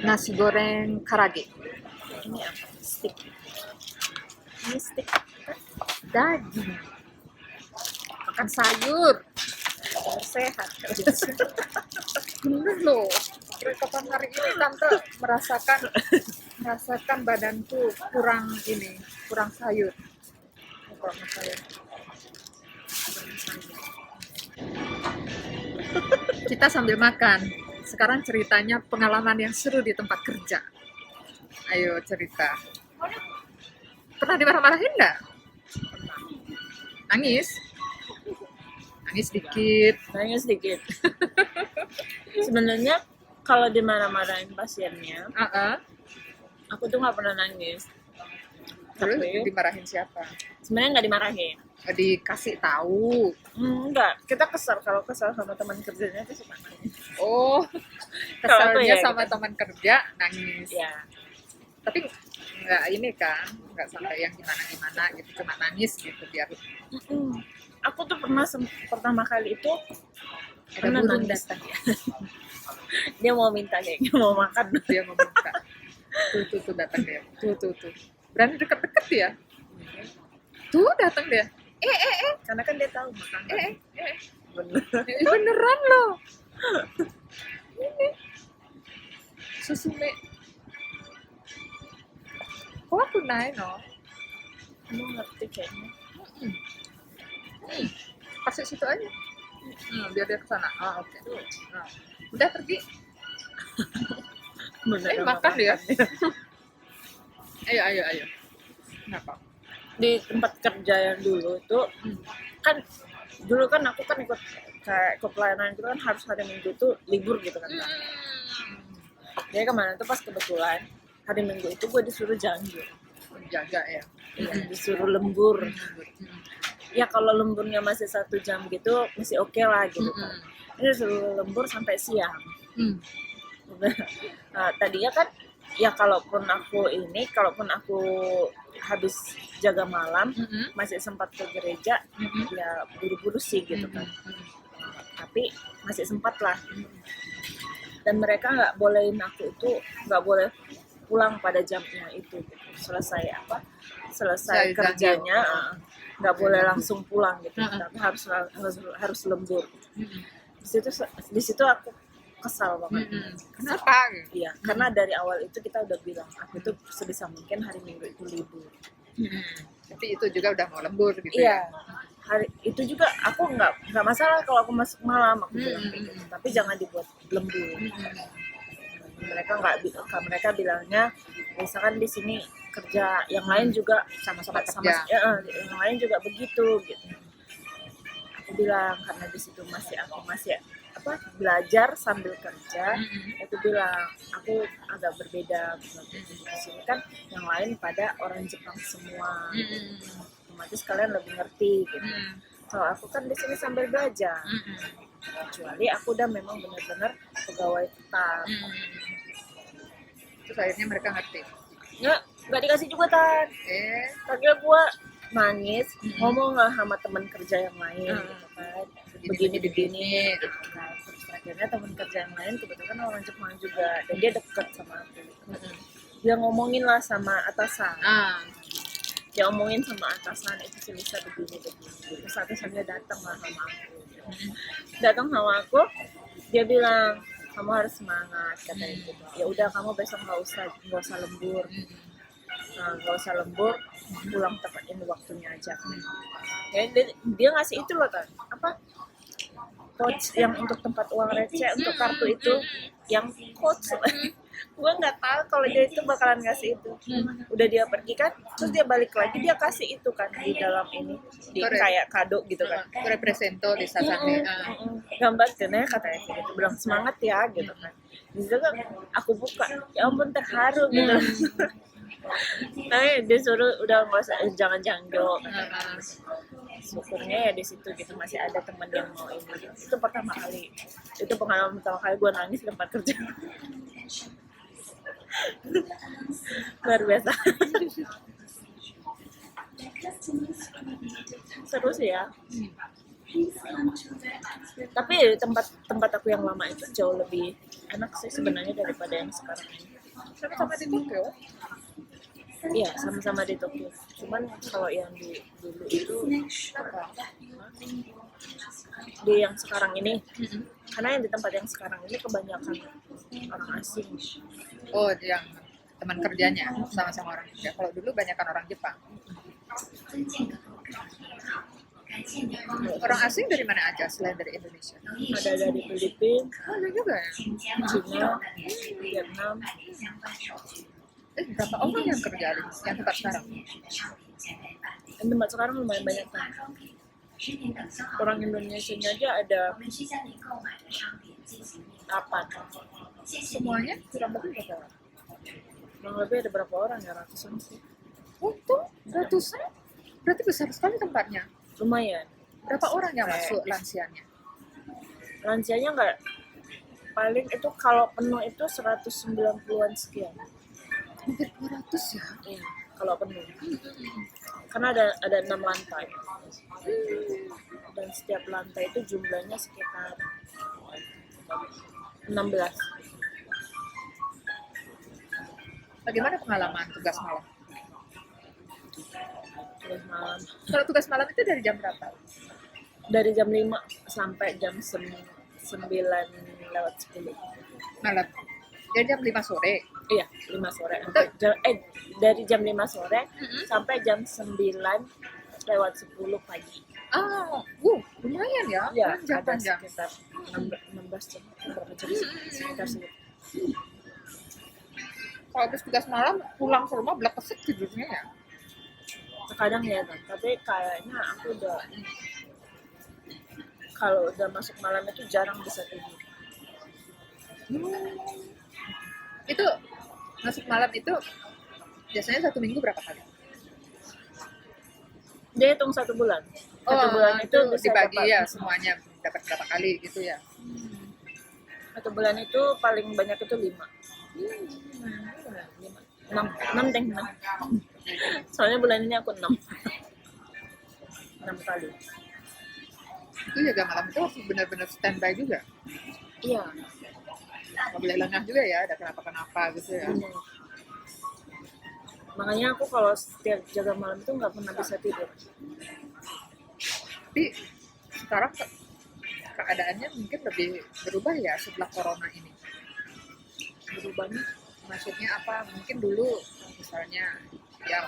Nasi goreng karage. Ini apa? Stick. Ini stick. Daging. Makan sayur. Sehat. Bener loh. Kapan hari ini tante merasakan badanku kurang sayur. Kurang sayur. Kita sambil makan. Sekarang ceritanya pengalaman yang seru di tempat kerja. Ayo cerita. Pernah dimarah-marahin nggak? Nangis? Nangis dikit. Nangis sedikit. Sebenarnya kalau dimarah-marahin pasiennya, aku tuh nggak pernah nangis. Terus Tapi dimarahin siapa? sebenarnya nggak dimarahin. Dikasih tahu. Enggak, kita kesal. Kalau kesal sama teman kerjanya itu suka nangis. Oh, Kalau aku kesalnya ya, sama gitu. teman kerja nangis. Ya, Tapi nggak ini kan, nggak sampai yang gimana-gimana gitu, cuma nangis gitu biar aku tuh pernah pertama kali itu ada pernah burung nangis. datang. Dia mau minta kayaknya mau makan. Dia mau minta. Tuh datang dia. Tuh. Berani deket-deket ya. Tuh datang dia. Karena kan dia tahu makan. Bener. Beneran loh. Ini Susume. Kok aku naik no? Kamu ngerti kayaknya. Kasih situ aja. Biar dia kesana. Oke. Nah, udah pergi. Bener. Makan dia. Ayo. Kenapa? Di tempat kerja yang dulu itu kan dulu kan aku kan ikut kayak pelayanan itu kan harus hari Minggu itu libur gitu kan. Jadi kemana tuh pas kebetulan hari Minggu itu gue disuruh janji. Jaga ya. Iya, disuruh lembur. Ya kalau lemburnya masih 1 jam gitu masih oke lah gitu kan. Ini disuruh lembur sampai siang. Nah, tadinya kan ya kalaupun aku habis jaga malam masih sempat ke gereja ya buru-buru sih gitu kan. Tapi masih sempat lah. Dan mereka nggak bolehin aku itu nggak boleh pulang pada jamnya itu gitu. Selesai kerjanya nggak boleh langsung pulang gitu, tapi harus lembur. Di situ aku kesal banget. Kenapa? Iya, karena dari awal itu kita udah bilang aku itu sebisa mungkin hari Minggu itu libur. Tapi itu juga udah mau lembur gitu Iya, ya. hari itu juga aku nggak masalah kalau aku masuk malam aku bilang kayak gitu. Tapi jangan dibuat lembur. Mereka bilangnya misalkan di sini kerja yang lain juga Sama-sama sama kerja. yang lain juga begitu gitu. Aku bilang karena di situ aku masih belajar sambil kerja. Aku bilang aku agak berbeda di sini kan yang lain pada orang Jepang semua. Otomatis kalian lebih ngerti gitu. Kalau aku kan di sini sambil belajar. Kecuali aku udah memang benar-benar pegawai tetap. Terus akhirnya mereka ngerti. Nggak dikasih juga Tan. Tadinya gue nangis ngomong lah sama teman kerja yang lain gitu kan, begini gitu kan. Terus akhirnya teman kerja yang lain kebetulan orang Jepang juga dan dia deket sama aku gitu. Dia ngomongin lah sama atasan. Dia ngomongin sama atasan itu sih bisa begini. Terus atasannya datang lah sama aku. Dia bilang kamu harus semangat katanya gitu. Ya udah kamu besok nggak usah lembur. Nggak usah lembur, pulang tepatin waktunya aja. Ya, dia ngasih itu loh Tan. Coach yang untuk tempat uang receh untuk kartu itu yang coach. Gue nggak tahu kalau dia itu bakalan ngasih itu. Udah dia pergi kan, terus dia balik lagi dia kasih itu kan di dalam ini di kayak kado gitu kan. Represento di sasane. Gambar kena katanya gitu, bilang semangat ya gitu kan. Di situ kan aku buka, ya ampun terharu gitu. Nah, dia suruh udah nggak usah jangan janggo. Syukurnya ya di situ gitu masih ada teman yang mau ini. Itu pengalaman pertama kali gue nangis di tempat kerja. Luar biasa. Seru sih ya. Tapi tempat aku yang lama itu jauh lebih enak sih sebenarnya daripada yang sekarang ini. Sama-sama di Tokyo. Iya, sama-sama di Tokyo. Cuman kalau yang dulu itu di yang sekarang ini, karena yang di tempat yang sekarang ini kebanyakan orang asing. Oh, yang teman kerjanya sama-sama orang kerja. Kalau dulu banyakan orang Jepang. Orang asing dari mana aja selain dari Indonesia? Ada dari Filipina, Oh, ada juga ya. Cina, Vietnam. Berapa orang yang kerja di yang tempat sekarang? Dan tempat sekarang lumayan banyak kan. Orang Indonesia aja ada 8. Semuanya kurang lebih berapa? Kurang lebih ada berapa orang ya, ratusan sih. Oh, tuh ratusan. Berarti besar sekali tempatnya. Lumayan. Berapa orang yang masuk lansianya? Lansianya nggak, paling itu kalau penuh itu 190-an sekian. Hampir 200 ya. Iya, kalau penuh. Karena ada 6 lantai. Dan setiap lantai itu jumlahnya sekitar 16. Bagaimana pengalaman tugas malam? Terus malam Kalau tugas malam itu dari jam berapa? dari jam 5 sampai jam 9:10. Malam. Dari jam 5 sore. Iya, 5 sore. Dari jam 5 sore sampai jam 9:10 pagi. Ah, lumayan ya. Ya, ada Panjang-panjang. sekitar 16 jam. Berapa jam sih? Sekitar segitu. Kalau habis tugas malam pulang ke rumah belak kesek tidurnya ya. Terkadang ya kan, tapi kayaknya aku kalau udah masuk malam itu jarang bisa tidur. Itu masuk malam itu biasanya 1 minggu berapa kali? Dia hitung 1 bulan. 1 bulan itu bisa dibagi dapat, ya semuanya dapat berapa kali gitu ya. 1 bulan itu paling banyak itu 5. 6 deh, 6. Soalnya bulan ini aku 6. 6 kali. Itu jaga malam itu harus benar-benar standby juga. Iya. Nggak boleh lengah juga ya, ada kenapa-kenapa gitu ya. Benar. Makanya aku kalau setiap jaga malam itu nggak pernah bisa tidur. Tapi sekarang keadaannya mungkin lebih berubah ya setelah corona ini. Berubahnya Maksudnya apa? Mungkin dulu misalnya ya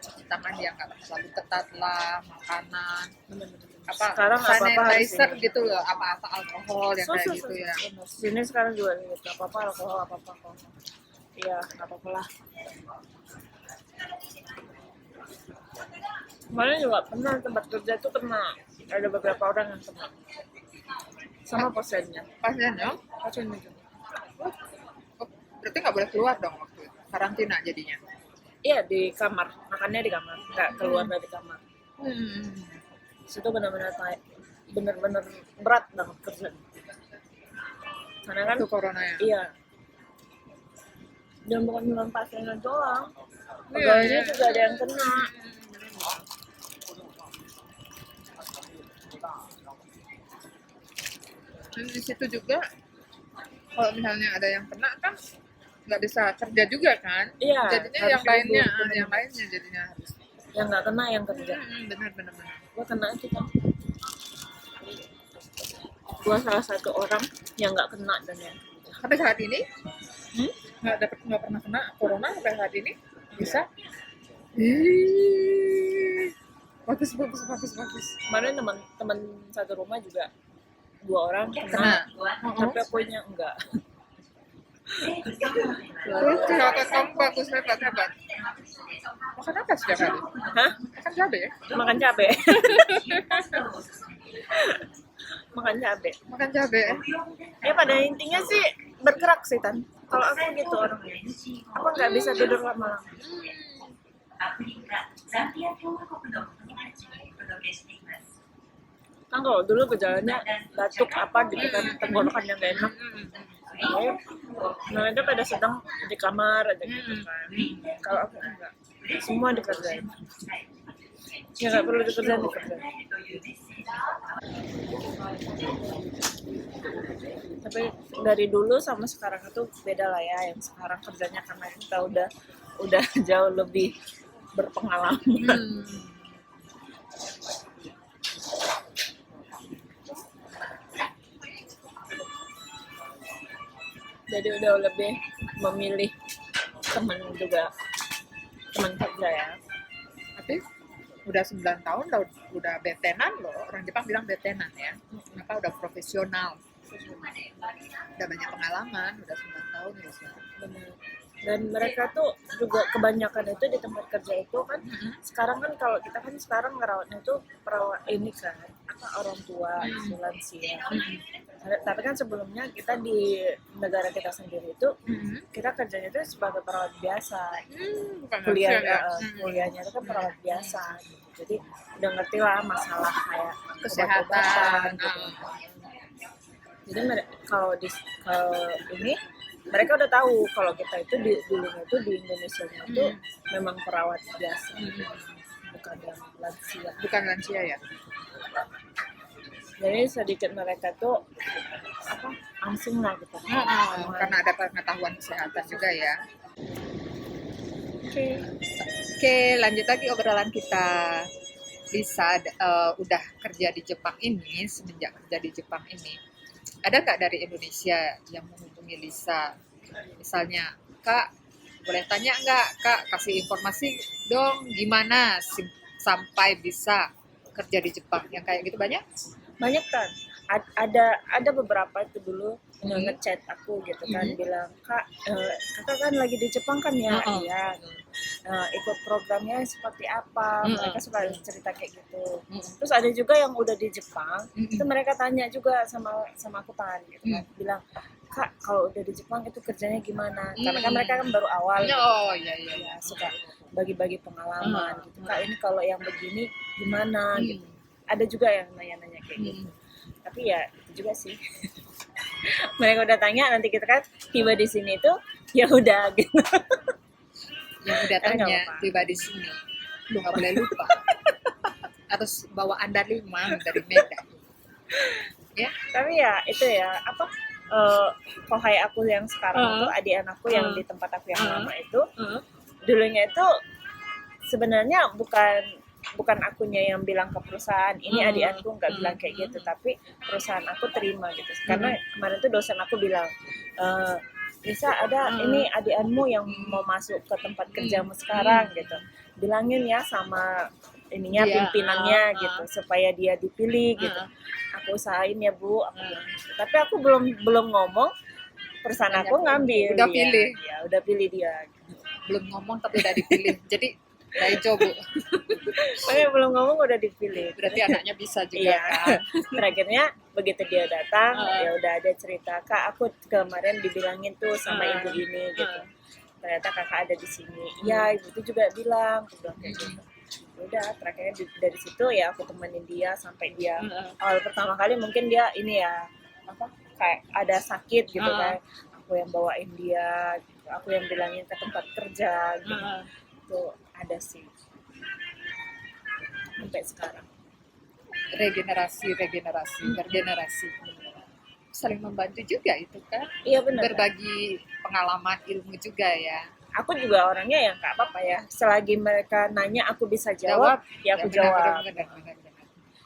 cuci tangan ya nggak terlalu ketat lah, makanan benar-benar. apa Sekarang apa-apa harus sanitizer ini. gitu loh, apa-apa alkohol yang kayak gitu ya. Benar. Sini sekarang juga gitu. Nggak apa-apa alkohol, apa-apa alkohol. Iya, nggak apa-apa lah. Kemarin juga pernah tempat kerja tuh kena, ada beberapa orang yang kena sama pasiennya. Pasiennya, Pasiennya juga. berarti nggak boleh keluar dong waktu itu. Karantina jadinya. Iya, di kamar, makannya di kamar, nggak keluar dari kamar. Situ benar-benar berat banget kerjaan. Karena kan Itu corona ya. iya, dan bukan cuma pasiennya doang, Iya, pegawainya iya. juga ada yang kena. Dan di situ juga kalau misalnya ada yang kena kan nggak bisa kerja juga kan. Iya, Jadinya harus yang lainnya, libur, bener. yang lainnya jadinya harus. Yang nggak kena yang kerja. Benar. Gua kena itu kan. Gua salah satu orang yang nggak kena dan yang kerja. Sampai saat ini Hmm? nggak pernah kena corona sampai saat ini bisa. Bagus. Kemarin teman satu rumah juga 2 orang Kena. kena, tapi akunya enggak. Kesehatan kamu bagus, hebat. Makan apa setiap hari? Hah? Makan cabai ya? Makan cabe. Makan cabe. Makan cabai. Ya pada intinya sih bergerak sih Tan. Kalau aku gitu orangnya. Aku nggak bisa tidur lama-lama. Kan kalau dulu gejalanya batuk apa gitu kan, tenggorokan yang gak enak. Nah itu pada sedang di kamar aja gitu kan. Kalau aku enggak, semua dikerjain. Ya nggak perlu dikerjain. Tapi dari dulu sama sekarang itu beda lah ya. Yang sekarang kerjanya karena kita udah jauh lebih berpengalaman. Jadi udah lebih memilih teman juga, teman kerja ya. Tapi udah 9 tahun udah betenan loh. Orang Jepang bilang betenan ya. Maka udah profesional. Udah banyak pengalaman, udah 9 tahun ya. Benar. Dan mereka tuh juga kebanyakan itu di tempat kerja itu kan sekarang kan kalau kita kan sekarang ngerawatnya tuh perawat ini kan apa orang tua lansia. Tapi kan sebelumnya kita di negara kita sendiri itu kita kerjanya itu sebagai perawat biasa. Kuliahnya itu kan perawat biasa gitu. Jadi udah ngerti lah masalah kayak kesehatan gitu. Jadi kalau ini mereka udah tahu kalau kita itu dulunya itu di Indonesia itu memang perawat biasa, bukan yang lansia. Bukan lansia ya. Jadi sedikit mereka tuh langsung lah gitu. Karena ada pengetahuan kesehatan juga ya. Oke, lanjut lagi obrolan kita. Lisa udah kerja di Jepang ini, semenjak kerja di Jepang ini. Ada nggak dari Indonesia yang menghubungi Lisa? Misalnya, Kak, boleh tanya nggak, Kak, kasih informasi dong gimana sampai bisa kerja di Jepang? Yang kayak gitu banyak? Banyak kan. Ada beberapa itu dulu ngechat aku gitu kan, bilang, Kak, kakak kan lagi di Jepang kan ya? Iya. Ikut programnya seperti apa? Mereka suka cerita kayak gitu. Terus ada juga yang udah di Jepang, itu mereka tanya juga sama aku gitu kan, bilang, Kak, kalau udah di Jepang itu kerjanya gimana? Karena kan mereka kan baru awal. Gitu. Ya, suka bagi-bagi pengalaman gitu. Kak, ini kalau yang begini gimana gitu. Ada juga yang nanya-nanya kayak gitu. Tapi ya itu juga sih. Mereka udah tanya, nanti kita kan tiba di sini tuh ya udah gitu. Yang udah tanya tiba di sini, lu nggak boleh lupa. Harus bawa andaliman dari Medan. Ya. Tapi ya itu ya kohai aku yang sekarang itu adik anakku yang di tempat aku yang lama itu dulunya itu sebenarnya bukan akunya yang bilang ke perusahaan ini adik-adikku nggak bilang kayak gitu, tapi perusahaan aku terima gitu karena kemarin tuh dosen aku bilang Lisa ada ini adik-adikmu yang mau masuk ke tempat kerjamu sekarang gitu, bilangin ya sama pimpinannya gitu supaya dia dipilih gitu. Aku usahain ya Bu, aku bilang gitu. Tapi aku belum ngomong, perusahaan aku ngambil udah pilih ya udah pilih dia gitu. Belum ngomong tapi udah dipilih. Jadi coba. Belum ngomong udah dipilih. Berarti anaknya bisa juga kan. Terakhirnya begitu dia datang, ya udah ada cerita, Kak, aku kemarin dibilangin tuh sama ibu ini gitu. Ternyata kakak ada di sini. Iya, ibu itu juga bilang kayak gitu. Udah, terakhirnya dari situ ya aku temenin dia sampai dia awal pertama kali mungkin dia ini ya kayak ada sakit gitu kan. Aku yang bawain dia, gitu. Aku yang bilangin ke tempat kerja gitu. Itu ada sih sampai sekarang. Regenerasi bergenerasi saling membantu juga itu kan. Iya benar. Berbagi pengalaman ilmu juga ya. Aku juga orangnya yang nggak apa-apa ya, selagi mereka nanya aku bisa jawab ya aku jawab. Benar.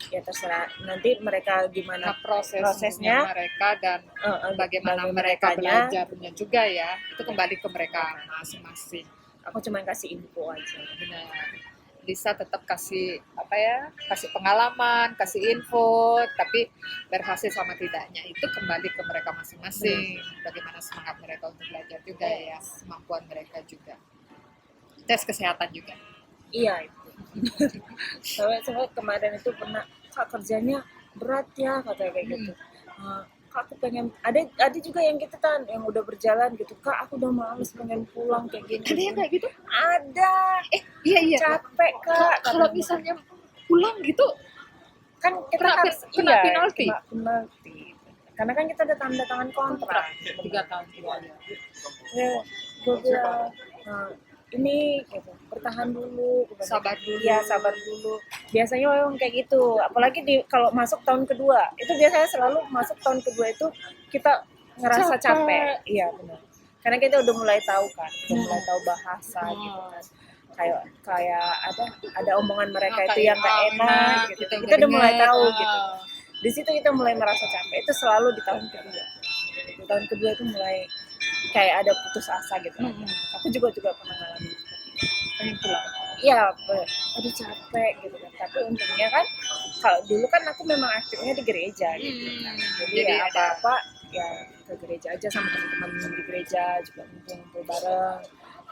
Ya terserah nanti mereka gimana prosesnya mereka dan bagaimana mereka belajarnya juga ya, itu kembali ke mereka masing-masing. Aku cuma kasih info aja. Benar. Lisa tetap kasih kasih pengalaman, kasih info, tapi berhasil sama tidaknya itu kembali ke mereka masing-masing. Bagaimana semangat mereka untuk belajar juga ya, kemampuan mereka juga. Tes kesehatan juga. Iya itu. Sampai kemarin itu pernah, Kak, kerjanya berat ya katanya kayak gitu. Kak, aku pengen ada juga yang gitu kan yang udah berjalan gitu, Kak, aku udah males pengen pulang kayak gini. Ada yang kayak gitu? Ada. Iya. Capek, Kak. Kalau misalnya pulang gitu kan kita harus kena penalti. Karena kan kita ada tanda tangan kontrak 3 tahun. Ya, gue bilang ini gitu, bertahan dulu gitu. Sabar dulu. Iya, sabar dulu. Biasanya memang kayak gitu, apalagi kalau masuk tahun kedua itu biasanya selalu masuk tahun kedua itu kita ngerasa capek. Iya benar, karena kita udah mulai tahu kan, udah mulai tahu bahasa gitu kan, kayak ada omongan mereka itu yang gak enak gitu, kita udah mulai tahu gitu. Di situ kita mulai merasa capek, itu selalu di tahun kedua. Di tahun kedua itu mulai kayak ada putus asa gitu. Aku juga pernah ngalamin. Pengen pulang. Iya, aduh capek gitu kan. Tapi untungnya kan, kalau dulu kan aku memang aktifnya di gereja gitu kan. Jadi ya apa-apa ya ke gereja aja sama teman-teman di gereja, juga ngumpul bareng.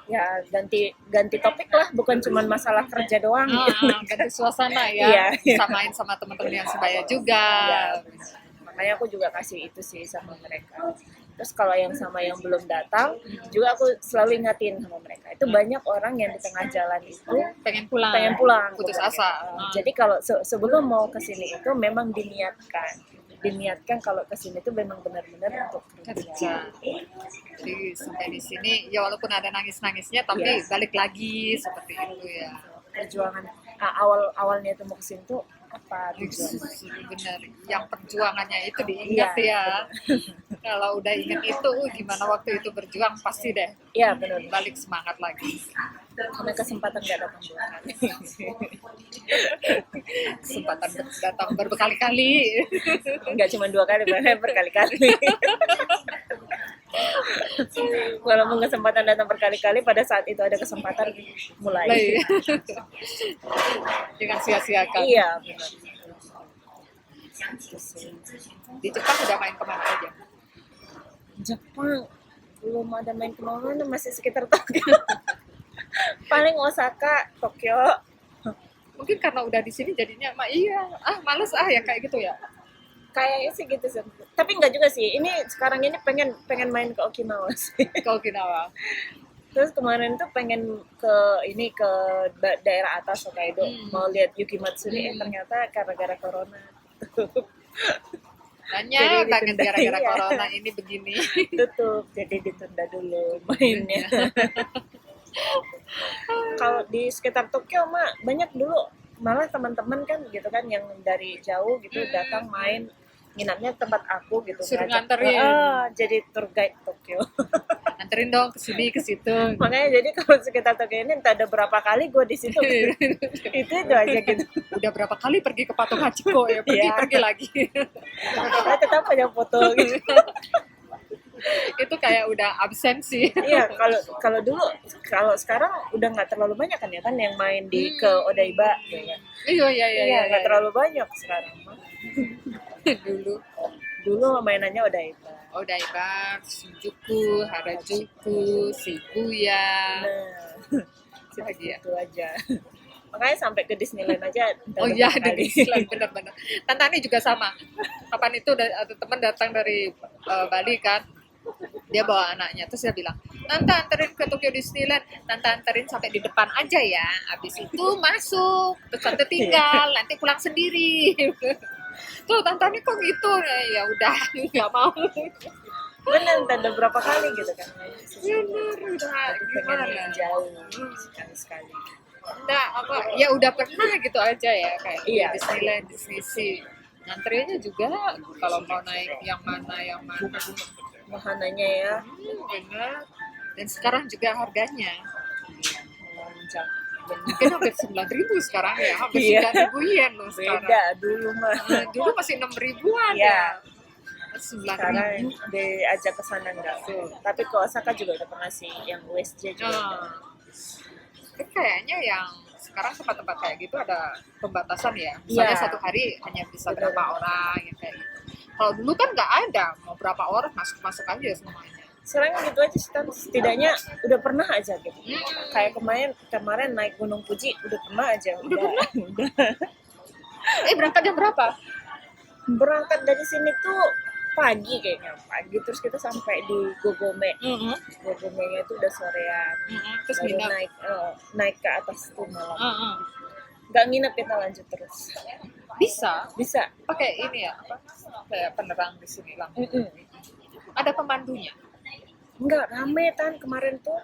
Ya ganti topik lah, bukan cuma masalah kerja doang. Ganti suasana ya. Iya. Samain sama teman-teman yang sebaya juga. Iya. Makanya aku juga kasih itu sih sama mereka. Terus kalau yang sama yang belum datang, juga aku selalu ingatin sama mereka. Itu banyak orang yang di tengah jalan itu pengen pulang. Putus asa. Jadi kalau sebelum mau ke sini itu memang diniatkan kalau ke sini itu memang benar-benar untuk kerja. Jadi sampai di sini ya walaupun ada nangis-nangisnya tapi balik lagi seperti itu ya. Perjuangan awalnya itu mau ke sini tuh apa tujuannya? Benar, yang perjuangannya itu diingat ya. Kalau udah ingat itu, gimana waktu itu berjuang pasti deh. Iya benar. Balik semangat lagi. Karena kesempatan nggak datang dua kali. Kesempatan datang berkali-kali. Nggak cuma 2 kali, bahkan berkali-kali. Walaupun kesempatan datang berkali-kali, pada saat itu ada kesempatan mulai. Jangan sia-siakan. Iya benar. Di Jepang udah main kemana aja? Jepang belum ada main kemana, masih sekitar Tokyo. Paling Osaka, Tokyo. Mungkin karena udah di sini jadinya males ya kayak gitu ya. Kayaknya sih gitu sih. Tapi enggak juga sih. Ini sekarang ini pengen main ke Okinawa sih. Ke Okinawa. Terus kemarin tuh pengen ke daerah atas Hokkaido, mau lihat Yuki Matsuri, ternyata gara-gara corona. Banyak banget gara-gara corona ini begini. Tutup, jadi ditunda dulu mainnya. Kalau di sekitar Tokyo mah banyak dulu, malah teman-teman kan gitu kan yang dari jauh gitu datang main, nginapnya tempat aku gitu. Suruh nganterin. Jadi tour guide Tokyo. Nganterin dong ke sini ke situ. Makanya jadi kalau sekitar Tokyo ini entah ada berapa kali gue di situ. itu aja gitu. Udah berapa kali pergi ke Patung Hachiko ya, pergi lagi. Saya tetap punya foto gitu. Itu kayak udah absen sih. Iya, kalau dulu, kalau sekarang udah nggak terlalu banyak kan ya kan yang main ke Odaiba gitu kan. Iya, nggak terlalu banyak sekarang mah. Dulu mainannya Odaiba, Shinjuku, Harajuku, Shibuya. Itu aja. Makanya sampai ke Disneyland aja. Di Disneyland benar-benar. Tantani juga sama. Kapan itu ada teman datang dari Bali kan, dia bawa anaknya, terus dia bilang, Tante anterin ke Tokyo Disneyland, Tante anterin sampai di depan aja ya, habis itu masuk, terus Tante tinggal, nanti pulang sendiri. Tuh Tante ini kok gitu, ya udah nggak mau. Bener, ada berapa kali gitu kan? Bener, gimana? Jauh sekali. Ya udah pernah gitu aja ya kayak Disneyland, Disney Sea. Nganterinnya juga kalau mau naik yang mana wahananya ya. Benar. Dan sekarang juga harganya melonjak. Mungkin hampir 9.000 sekarang ya, hampir 9.000 yen loh sekarang. Beda dulu mah. Dulu masih 6.000-an ya. 9.000. Sekarang diajak ke sana enggak. Tapi ke Osaka juga udah pernah sih, yang USJ juga. Kayaknya yang sekarang tempat-tempat kayak gitu ada pembatasan ya. Misalnya satu hari hanya bisa berapa orang yang kayak gitu. Kalau dulu kan nggak ada, mau berapa orang masuk aja semuanya. Sekarang gitu aja sih, setidaknya udah pernah aja gitu. Kayak kemarin naik Gunung Fuji udah pernah aja. Udah pernah? Berangkat jam berapa? Berangkat dari sini tuh pagi kayaknya, terus kita sampai di Gogome. Gogome-nya itu udah sorean. Terus naik ke atas tuh malam. Nggak nginep, kita lanjut terus. Bisa pakai ini ya, kayak penerang di sini langsung. Ada pemandunya? Enggak, rame kemarin tuh.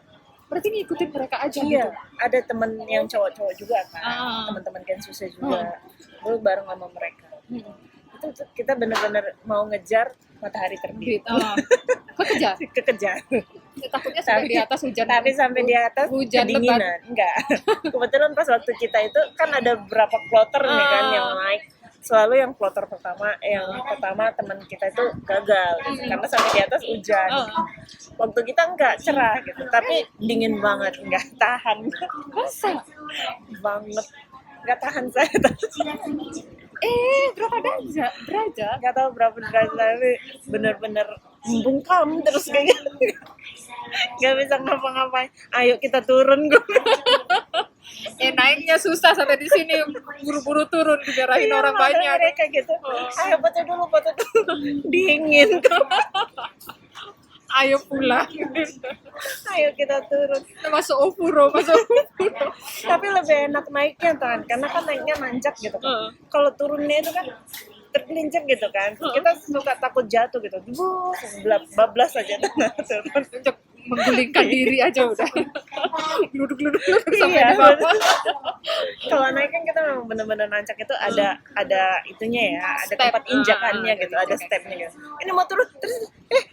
Berarti ngikutin mereka aja Iya, gitu. ada temen yang cowok-cowok juga kan, Ah. teman-teman Kensusnya juga. Dulu bareng sama mereka. Itu tuh kita bener-bener mau ngejar matahari terbit. Kok kejar? Kekejar. Takutnya sampai di atas hujan. Tapi sampai di atas hujan lebat. kedinginan. Enggak. Kebetulan pas waktu kita itu kan ada beberapa kloter nih kan yang naik. Selalu yang kloter pertama, teman kita itu gagal gitu, karena sampai di atas hujan. Waktu kita enggak cerah gitu, tapi dingin banget, enggak tahan. Masa? Banget. Enggak tahan saya. Berapa derajat? Enggak tahu berapa derajat, tapi bener-bener membungkam terus kayak gitu. Enggak bisa ngapa-ngapain. Ayo kita turun gue. Naiknya susah sampai di sini, buru-buru turun dimarahin orang banyak. Mereka gitu. Ayo foto dulu. Dingin. Ayo pulang. Ayo kita turun. Masuk Ofuro. Tapi lebih enak naiknya kan, karena kan naiknya nanjak gitu kan. Kalau turunnya itu kan tergelincir gitu kan. Kita suka takut jatuh gitu. Bablas aja turun. Untuk menggulingkan diri aja udah. Duduk sampai Iya, di bawah. Kalau naik kan kita memang benar-benar nancak itu ada itunya ya, ada Step. tempat injakannya gitu, ada stepnya gitu. Ini mau turun terus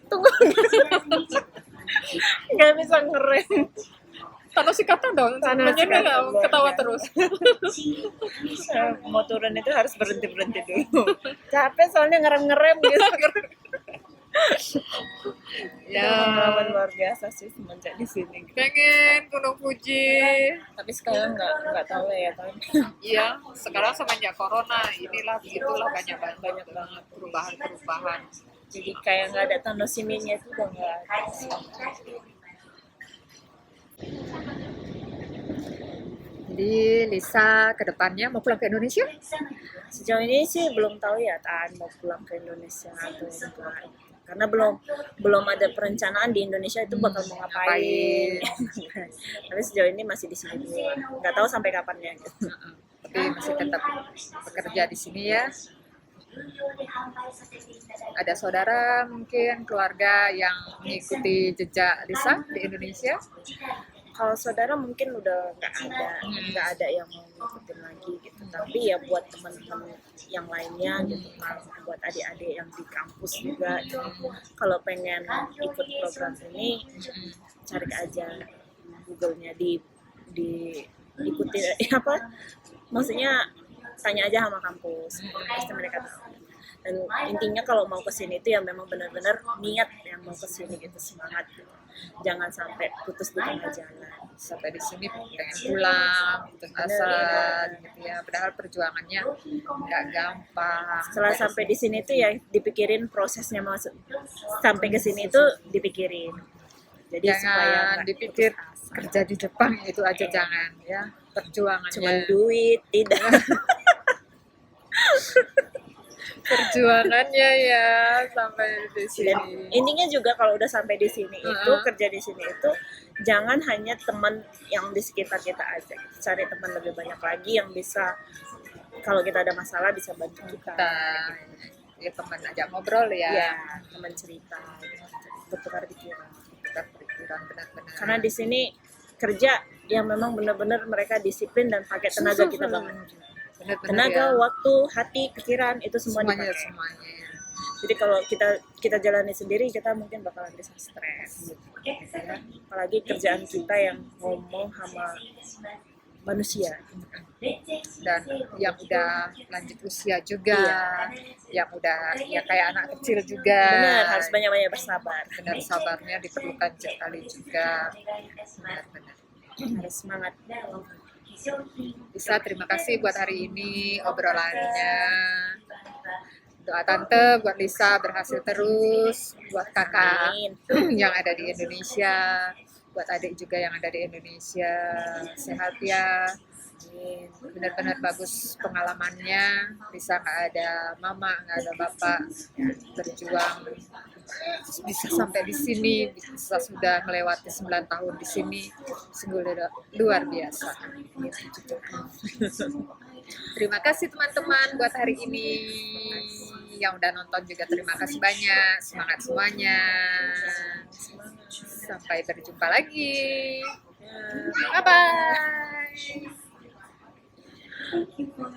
tunggu. Nggak bisa ngerem. Tano si kata dong, Tano si sebenarnya kata, nggak ketawa luar terus. Mau turun itu harus berhenti dulu. Capek soalnya ngerem gitu. Ya, Pengalaman luar biasa sih semenjak di sini. pengen Gunung Fuji. Tapi sekarang nggak tahu lah ya kan. Iya, sekarang semenjak corona inilah begitulah banyak banget perubahan. Jadi kayak nggak ada tanosiminya itu udah nggak ada. Jadi Lisa kedepannya mau pulang ke Indonesia? Sejauh ini sih belum tahu ya Taan mau pulang ke Indonesia atau enggak, karena belum ada perencanaan di Indonesia itu bakal mau ngapain. Tapi sejauh ini masih di sini dulu, nggak tahu sampai kapannya gitu. Tapi masih tetap bekerja di sini ya. Ada saudara mungkin keluarga yang mengikuti jejak Lisa di Indonesia? Kalau saudara mungkin udah nggak ada yang mau ngikutin lagi gitu. Tapi ya buat teman-teman yang lainnya gitu, buat adik-adik yang di kampus juga gitu. Kalau pengen ikut program ini, cari aja Google-nya di ikuti apa? Maksudnya tanya aja sama kampus, pasti mereka tahu. Dan intinya kalau mau kesini itu ya memang benar-benar niat yang mau kesini gitu, semangat gitu. Jangan sampai putus di tengah jalan. Sampai di sini pengen pulang, putus asa gitu ya. Padahal perjuangannya nggak gampang. Setelah sampai di sini tuh ya dipikirin prosesnya masuk sampai ke sini itu dipikirin. Jadi supaya Jangan nggak dipikir putus asa. kerja di Jepang itu aja, jangan ya. Perjuangannya. Cuman duit tidak. Perjuangannya ya sampai di Dan sini. intinya juga kalau udah sampai di sini itu kerja di sini itu jangan hanya teman yang di sekitar kita aja, cari teman lebih banyak lagi yang bisa kalau kita ada masalah bisa bantu kita. Ya teman ajak ngobrol ya. Ya, teman cerita, bertukar pikiran. Benar-benar. Karena di sini kerja yang memang benar-benar mereka disiplin dan pakai tenaga kita banget. Benar-benar Tenaga, ya. waktu, hati, pikiran itu semua dipakai. Semuanya. Jadi kalau kita jalani sendiri kita mungkin bakalan bisa stres gitu. Ya. Apalagi kerjaan kita yang ngomong sama manusia. Dan yang udah lanjut usia juga, yang udah ya kayak anak kecil juga. Benar, harus banyak-banyak bersabar. Benar, sabarnya diperlukan sekali juga. Benar-benar. Harus semangat. Bisa, terima kasih buat hari ini obrolannya. Doa tante buat Lisa berhasil terus, buat kakak Amin. yang ada di Indonesia, buat adik juga yang ada di Indonesia, sehat ya. Benar-benar bagus pengalamannya. Lisa nggak ada mama, nggak ada bapak, berjuang bisa sampai di sini, bisa sudah melewati 9 tahun di sini, sungguh luar biasa. Terima kasih teman-teman buat hari ini, yang udah nonton juga terima kasih banyak, semangat semuanya, sampai berjumpa lagi. Bye. Bye bye.